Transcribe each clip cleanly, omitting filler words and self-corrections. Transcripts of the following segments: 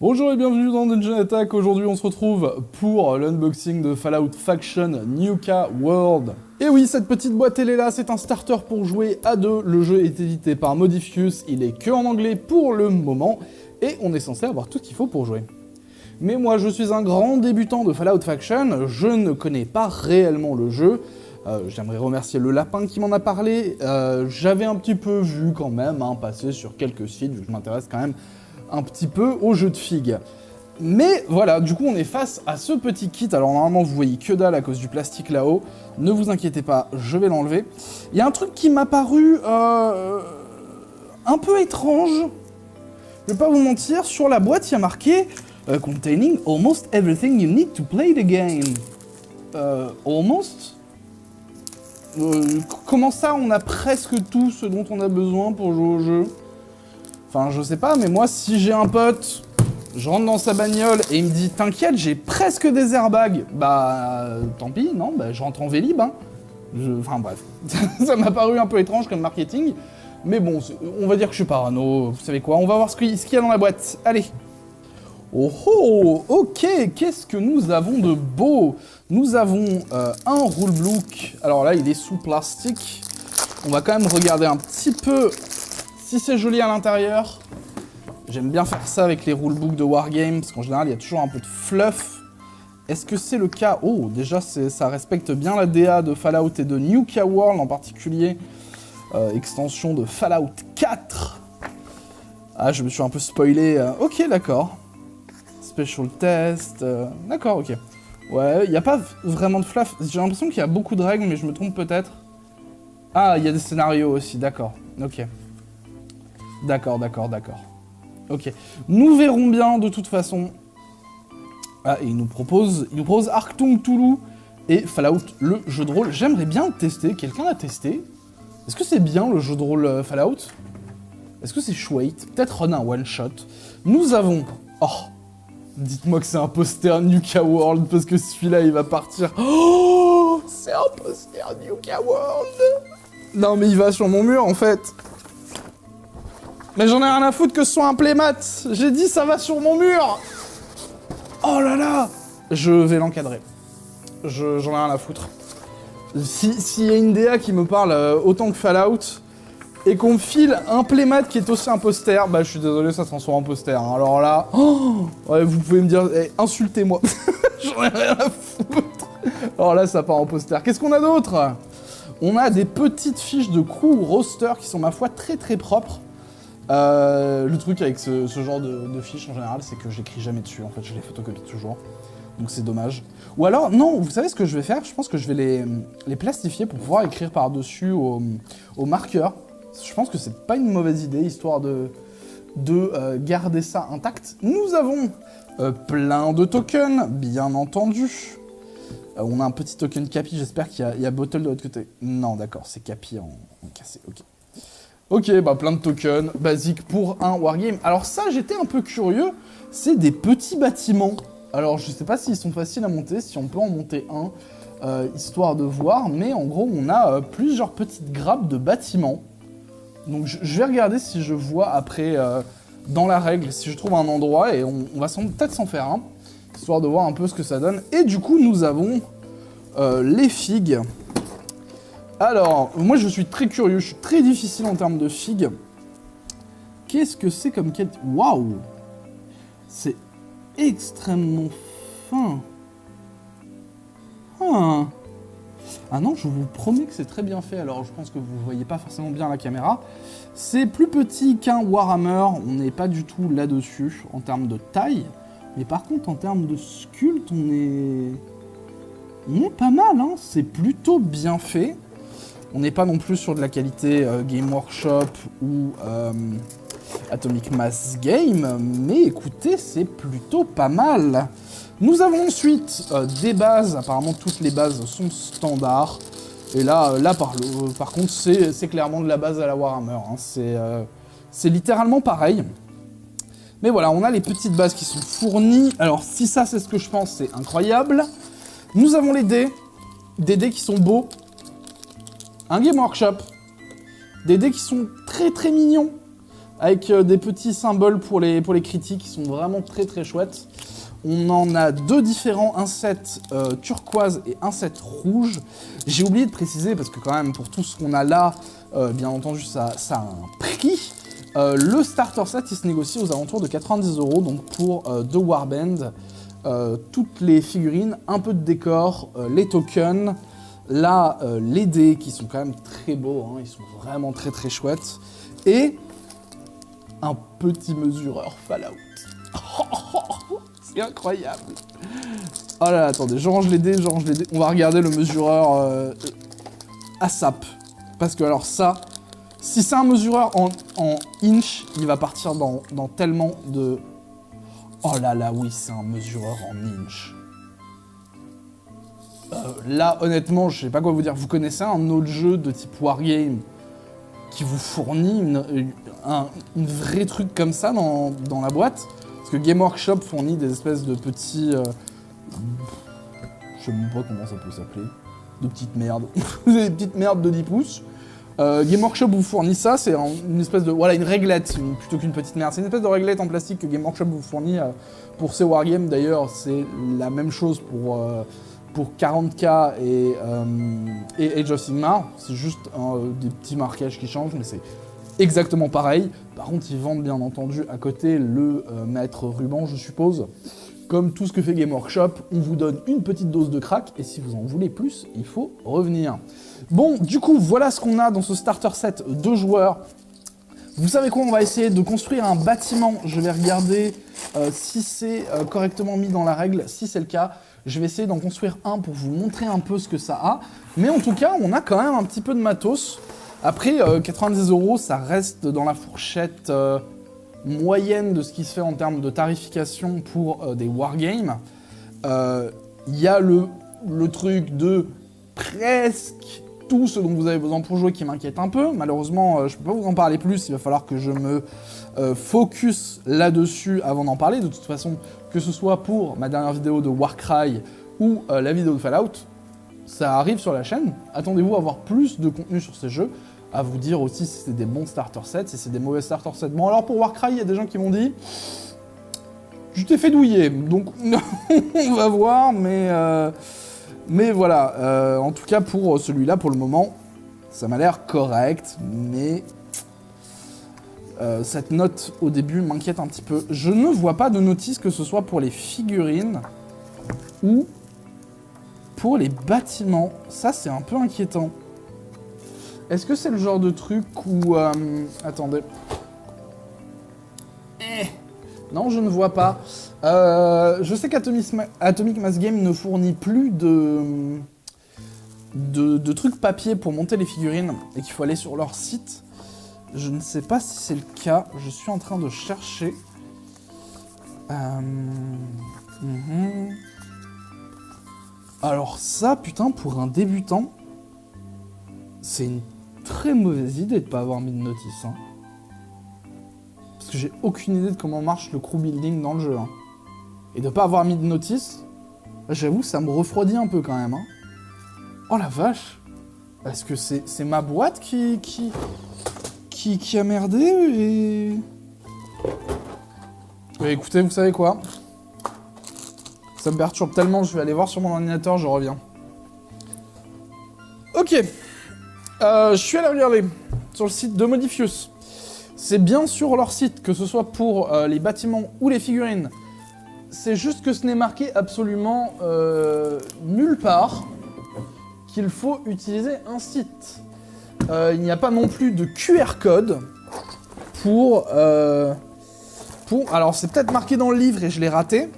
Bonjour et bienvenue dans Dungeon Attack. Aujourd'hui on se retrouve pour l'unboxing de Fallout Faction Nuka World. Et oui, cette petite boîte elle est là, c'est un starter pour jouer à deux. Le jeu est édité par Modifius, il est que en anglais pour le moment, et on est censé avoir tout ce qu'il faut pour jouer. Mais moi je suis un grand débutant de Fallout Faction, je ne connais pas réellement le jeu. J'aimerais remercier le lapin qui m'en a parlé. J'avais un petit peu vu quand même, passer sur quelques sites, vu que je m'intéresse quand même un petit peu au jeu de figues. Mais voilà, du coup on est face à ce petit kit. Alors normalement vous voyez que dalle à cause du plastique là-haut. Ne vous inquiétez pas, je vais l'enlever. Il y a un truc qui m'a paru un peu étrange. Je vais pas vous mentir, sur la boîte il y a marqué containing almost everything you need to play the game. Almost comment ça on a presque tout ce dont on a besoin pour jouer au jeu? Enfin, je sais pas, mais moi, si j'ai un pote, je rentre dans sa bagnole et il me dit « T'inquiète, j'ai presque des airbags », bah, tant pis, non, bah, je rentre en Vélib, hein. Enfin, bref. Ça m'a paru un peu étrange comme marketing, mais bon, on va dire que je suis parano, vous savez quoi, on va voir ce qu'il y a dans la boîte. Allez. Oh oh, ok, qu'est-ce que nous avons de beau? Nous avons un rulebook, alors là, il est sous plastique. On va quand même regarder un petit peu si c'est joli à l'intérieur. J'aime bien faire ça avec les rulebooks de Wargame, parce qu'en général, il y a toujours un peu de fluff. Est-ce que c'est le cas? Oh, déjà, ça respecte bien la DA de Fallout et de Nuka World en particulier. Extension de Fallout 4. Ah, je me suis un peu spoilé. Ok, d'accord. Special test. D'accord, ok. Ouais, il n'y a pas vraiment de fluff. J'ai l'impression qu'il y a beaucoup de règles, mais je me trompe peut-être. Ah, il y a des scénarios aussi, d'accord. Ok. D'accord. Ok. Nous verrons bien de toute façon. Ah, et il nous propose Arctum Toulouse et Fallout, le jeu de rôle. J'aimerais bien le tester. Quelqu'un l'a testé? Est-ce que c'est bien le jeu de rôle Fallout? Est-ce que c'est chouette? Peut-être run un one-shot. Nous avons... Oh, dites-moi que c'est un poster Nuka World, parce que celui-là, il va partir. Oh, c'est un poster Nuka World. Non, mais il va sur mon mur, en fait. Mais j'en ai rien à foutre que ce soit un playmat. J'ai dit ça va sur mon mur. Oh là là. Je vais l'encadrer. J'en ai rien à foutre. S'il y a une DA qui me parle autant que Fallout, et qu'on me file un playmat qui est aussi un poster, bah je suis désolé, ça se transforme en poster. Hein. Alors là, oh, ouais, vous pouvez me dire, insultez-moi. J'en ai rien à foutre. Alors là, ça part en poster. Qu'est-ce qu'on a d'autre? On a des petites fiches de crew roster qui sont, ma foi, très très propres. Le truc avec ce genre de fiches en général, c'est que j'écris jamais dessus, en fait, je les photocopie toujours. Donc c'est dommage. Ou alors, non, vous savez ce que je vais faire? Je pense que je vais les plastifier pour pouvoir écrire par-dessus au marqueur. Je pense que c'est pas une mauvaise idée, histoire de garder ça intact. Nous avons plein de tokens, bien entendu. On a un petit token Capi, j'espère qu'il y a Bottle de l'autre côté. Non, d'accord, c'est Capi en cassé, ok. Ok, bah plein de tokens, basiques pour un wargame. Alors ça, j'étais un peu curieux, c'est des petits bâtiments. Alors je sais pas s'ils sont faciles à monter, si on peut en monter un, histoire de voir, mais en gros on a plusieurs petites grappes de bâtiments. Donc je vais regarder si je vois après, dans la règle, si je trouve un endroit, et on va peut-être s'en faire un, histoire de voir un peu ce que ça donne. Et du coup nous avons les figues. Alors, moi je suis très curieux, je suis très difficile en termes de figues. Qu'est-ce que c'est comme quête? Waouh! C'est extrêmement fin. Ah non, je vous promets que c'est très bien fait, alors je pense que vous ne voyez pas forcément bien la caméra. C'est plus petit qu'un Warhammer, on n'est pas du tout là-dessus en termes de taille. Mais par contre, en termes de sculpte, on est pas mal, hein. C'est plutôt bien fait. On n'est pas non plus sur de la qualité Game Workshop ou Atomic Mass Game, mais écoutez, c'est plutôt pas mal. Nous avons ensuite des bases, apparemment toutes les bases sont standards. Et là par contre, c'est clairement de la base à la Warhammer, hein. C'est littéralement pareil. Mais voilà, on a les petites bases qui sont fournies. Alors si ça c'est ce que je pense, c'est incroyable. Nous avons les dés, des dés qui sont beaux. Un Game Workshop, des dés qui sont très très mignons, avec des petits symboles pour les critiques qui sont vraiment très très chouettes. On en a 2 différents, un set turquoise et un set rouge. J'ai oublié de préciser, parce que quand même, pour tout ce qu'on a là, bien entendu, ça a un prix. Le starter set, il se négocie aux alentours de 90 €, donc pour 2 Warband. Toutes les figurines, un peu de décor, les tokens, là, les dés, qui sont quand même très beaux, hein, ils sont vraiment très très chouettes. Et un petit mesureur Fallout. C'est incroyable. Oh là là, attendez, je range les dés. On va regarder le mesureur ASAP. Parce que alors ça, si c'est un mesureur en inch, il va partir dans tellement de... Oh là là, oui, c'est un mesureur en inch. Là, honnêtement, je sais pas quoi vous dire. Vous connaissez un autre jeu de type Wargame qui vous fournit un vrai truc comme ça dans la boîte? Parce que Game Workshop fournit des espèces de petits... je sais même pas comment ça peut s'appeler. De petites merdes. Des petites merdes de 10 pouces. Game Workshop vous fournit ça, c'est une espèce de... Voilà, une réglette, plutôt qu'une petite merde. C'est une espèce de réglette en plastique que Game Workshop vous fournit pour ses wargames. D'ailleurs, c'est la même chose pour 40K et Age of Sigmar. C'est juste des petits marquages qui changent, mais c'est exactement pareil. Par contre, ils vendent bien entendu à côté le maître ruban, je suppose. Comme tout ce que fait Game Workshop, on vous donne une petite dose de crack, et si vous en voulez plus, il faut revenir. Bon, du coup, voilà ce qu'on a dans ce starter set 2 joueurs. Vous savez quoi, on va essayer de construire un bâtiment. Je vais regarder si c'est correctement mis dans la règle. Si c'est le cas, je vais essayer d'en construire un pour vous montrer un peu ce que ça a. Mais en tout cas, on a quand même un petit peu de matos. Après, 90 €, ça reste dans la fourchette moyenne de ce qui se fait en termes de tarification pour des wargames. Il y a le truc de presque tout ce dont vous avez besoin pour jouer qui m'inquiète un peu. Malheureusement, je peux pas vous en parler plus, il va falloir que je me focus là-dessus avant d'en parler. De toute façon, que ce soit pour ma dernière vidéo de Warcry ou la vidéo de Fallout, ça arrive sur la chaîne. Attendez-vous à avoir plus de contenu sur ces jeux, à vous dire aussi si c'est des bons starter sets, si c'est des mauvais starter sets. Bon, alors pour Warcry, il y a des gens qui m'ont dit « Je t'ai fait douiller », donc on va voir, mais voilà. En tout cas, pour celui-là, pour le moment, ça m'a l'air correct, mais cette note au début m'inquiète un petit peu. Je ne vois pas de notice que ce soit pour les figurines ou pour les bâtiments. Ça, c'est un peu inquiétant. Est-ce que c'est le genre de truc où... attendez. Non, je ne vois pas. Je sais qu'Atomic Mass Game ne fournit plus de trucs papier pour monter les figurines et qu'il faut aller sur leur site. Je ne sais pas si c'est le cas. Je suis en train de chercher. Alors ça, putain, pour un débutant, c'est une très mauvaise idée de pas avoir mis de notice. Hein. Parce que j'ai aucune idée de comment marche le crew building dans le jeu. Hein. Et de pas avoir mis de notice, j'avoue, ça me refroidit un peu quand même. Hein. Oh la vache! Est-ce que c'est ma boîte qui a merdé et... écoutez, vous savez quoi? Ça me perturbe tellement, je vais aller voir sur mon ordinateur, je reviens. Ok. Je suis allé regarder sur le site de Modifius. C'est bien sur leur site, que ce soit pour les bâtiments ou les figurines. C'est juste que ce n'est marqué absolument nulle part qu'il faut utiliser un site. Il n'y a pas non plus de QR code pour... Alors c'est peut-être marqué dans le livre et je l'ai raté,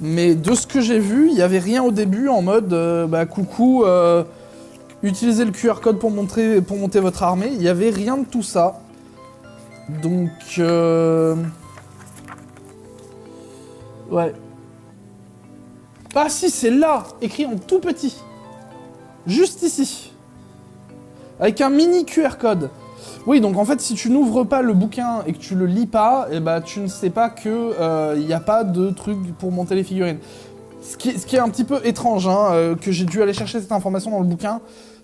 mais de ce que j'ai vu, il n'y avait rien au début en mode coucou, utilisez le QR code pour monter votre armée. Il n'y avait rien de tout ça. Donc... ouais. Ah si, c'est là, écrit en tout petit. Juste ici. Avec un mini QR code. Oui, donc en fait, si tu n'ouvres pas le bouquin et que tu le lis pas, eh ben, tu ne sais pas que y a pas de truc pour monter les figurines. Ce qui est un petit peu étrange, hein, que j'ai dû aller chercher cette information dans le bouquin,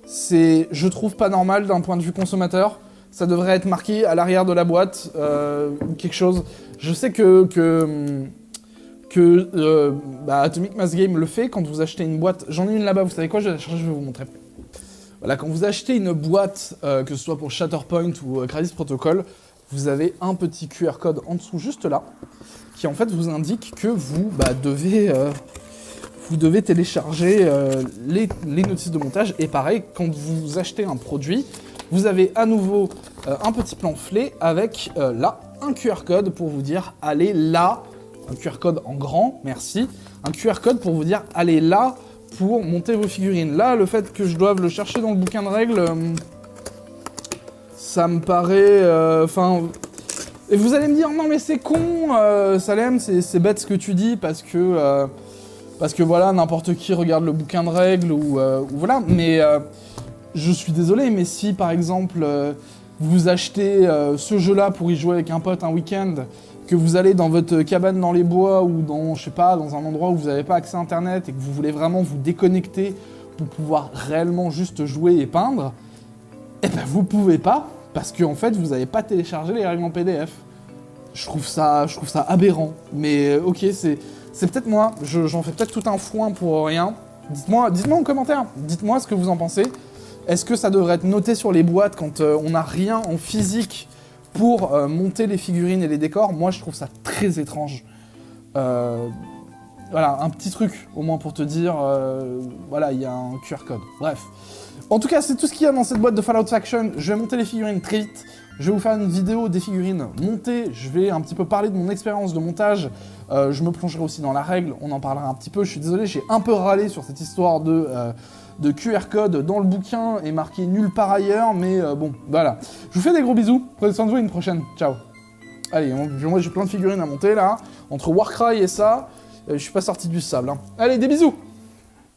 c'est, je trouve pas normal d'un point de vue consommateur. ça devrait être marqué à l'arrière de la boîte, ou quelque chose. Je sais Atomic Mass Game le fait quand vous achetez une boîte. J'en ai une là-bas, vous savez quoi, je vais la chercher, je vais vous montrer. Voilà, quand vous achetez une boîte, que ce soit pour Shatterpoint ou Crisis Protocol, vous avez un petit QR code en dessous, juste là, qui en fait vous indique que vous devez télécharger les notices de montage. Et pareil, quand vous achetez un produit, vous avez à nouveau un petit pamphlet avec là un QR code pour vous dire allez là, un QR code en grand, merci, un QR code pour vous dire allez là pour monter vos figurines. Là, le fait que je doive le chercher dans le bouquin de règles, ça me paraît... Et vous allez me dire, non mais c'est con, Salem, c'est bête ce que tu dis, parce que voilà, n'importe qui regarde le bouquin de règles, ou voilà, mais je suis désolé, mais si par exemple, vous achetez ce jeu-là pour y jouer avec un pote un week-end, que vous allez dans votre cabane dans les bois, ou dans, je sais pas, dans un endroit où vous n'avez pas accès à Internet, et que vous voulez vraiment vous déconnecter pour pouvoir réellement juste jouer et peindre, eh ben vous pouvez pas, parce qu'en fait, vous n'avez pas téléchargé les règles en PDF. Je trouve ça aberrant. Mais ok, c'est peut-être moi. J'en fais peut-être tout un foin pour rien. Dites-moi en commentaire. Dites-moi ce que vous en pensez. Est-ce que ça devrait être noté sur les boîtes quand on n'a rien en physique pour monter les figurines et les décors? Moi, je trouve ça très étrange. Voilà, un petit truc, au moins pour te dire, voilà, il y a un QR code. Bref. En tout cas, c'est tout ce qu'il y a dans cette boîte de Fallout Faction. Je vais monter les figurines très vite. Je vais vous faire une vidéo des figurines montées. Je vais un petit peu parler de mon expérience de montage. Je me plongerai aussi dans la règle. On en parlera un petit peu. Je suis désolé, j'ai un peu râlé sur cette histoire de QR code dans le bouquin et marqué nulle part ailleurs. Mais bon, voilà. Je vous fais des gros bisous. Prenez soin de vous et une prochaine. Ciao. Allez, moi j'ai plein de figurines à monter là. Entre Warcry et ça, je suis pas sorti du sable. Hein. Allez, des bisous.